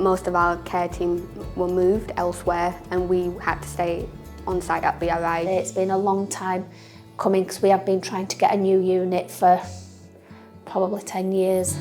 Most of our care team were moved elsewhere and we had to stay on site at BRI. It's been a long time coming because we have been trying to get a new unit for probably 10 years.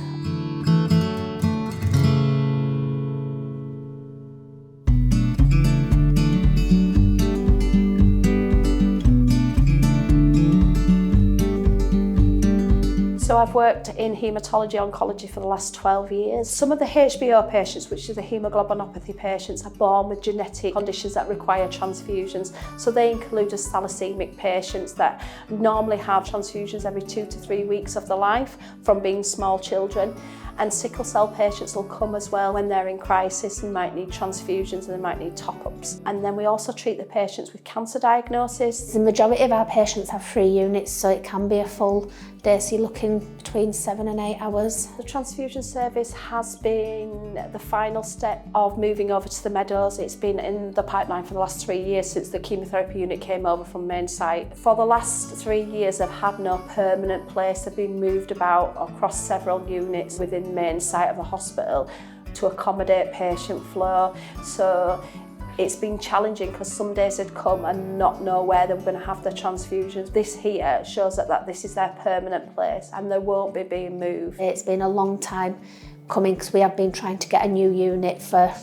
So I've worked in haematology oncology for the last 12 years. Some of the HBO patients, which are the hemoglobinopathy patients, are born with genetic conditions that require transfusions. So they include as thalassaemic patients that normally have transfusions every 2 to 3 weeks of their life from being small children. And sickle cell patients will come as well when they're in crisis and might need transfusions and they might need top-ups. And then we also treat the patients with cancer diagnosis. The majority of our patients have 3 units, so it can be a full day, so you're looking between 7 and 8 hours. The transfusion service has been the final step of moving over to the Meadows. It's been in the pipeline for the last 3 years since the chemotherapy unit came over from main site. For the last 3 years, they've had no permanent place. They've been moved about across several units within main site of the hospital to accommodate patient flow. So it's been challenging because some days they'd come and not know where they were going to have their transfusions. This here shows that this is their permanent place and they won't be being moved. It's been a long time coming because we have been trying to get a new unit for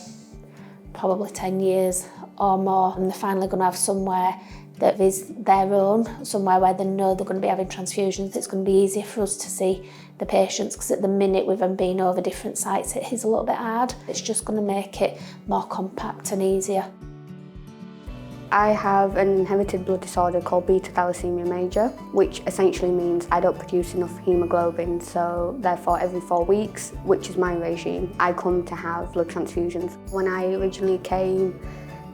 probably 10 years or more, and they're finally going to have somewhere that is their own, somewhere where they know they're going to be having transfusions. It's going to be easier for us to see the patients because at the minute with them being over different sites it is a little bit hard. It's just going to make it more compact and easier. I have an inherited blood disorder called beta thalassemia major, which essentially means I don't produce enough haemoglobin, so therefore every 4 weeks, which is my regime, I come to have blood transfusions. When I originally came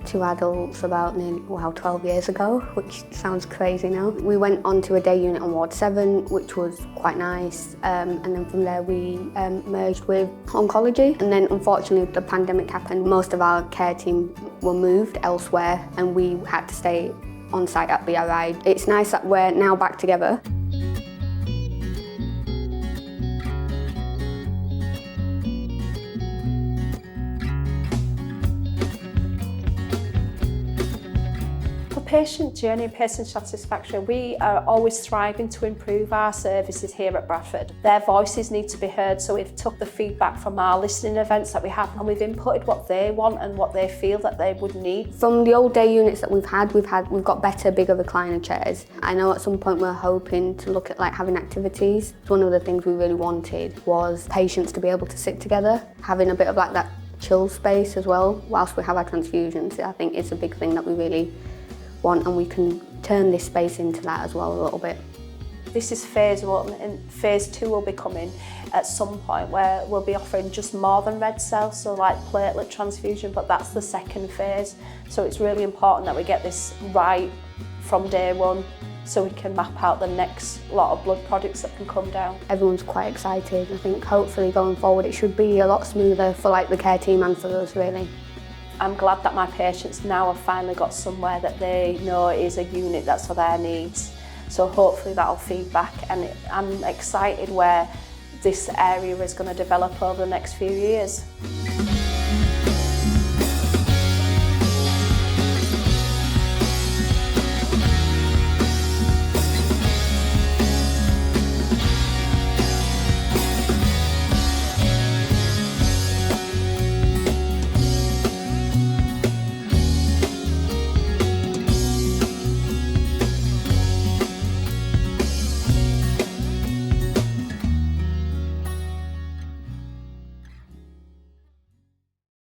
to adults about 12 years ago, which sounds crazy now. We went on to a day unit on Ward 7, which was quite nice, and then from there we merged with oncology, and then unfortunately the pandemic happened. Most of our care team were moved elsewhere and we had to stay on site at BRI. It's nice that we're now back together. Patient journey and patient satisfaction, we are always thriving to improve our services here at Bradford. Their voices need to be heard, so we've took the feedback from our listening events that we have and we've inputted what they want and what they feel that they would need. From the old day units that we've got better, bigger recliner chairs. I know at some point we're hoping to look at having activities. One of the things we really wanted was patients to be able to sit together, having a bit of that chill space as well whilst we have our transfusions. I think it's a big thing that we really want, and we can turn this space into that as well a little bit. This is phase 1 and phase 2 will be coming at some point where we'll be offering just more than red cells, so like platelet transfusion, but that's the second phase. So it's really important that we get this right from day 1 so we can map out the next lot of blood products that can come down. Everyone's quite excited. I think hopefully going forward it should be a lot smoother for the care team and for us really. I'm glad that my patients now have finally got somewhere that they know is a unit that's for their needs. So hopefully that'll feed back, and I'm excited where this area is going to develop over the next few years.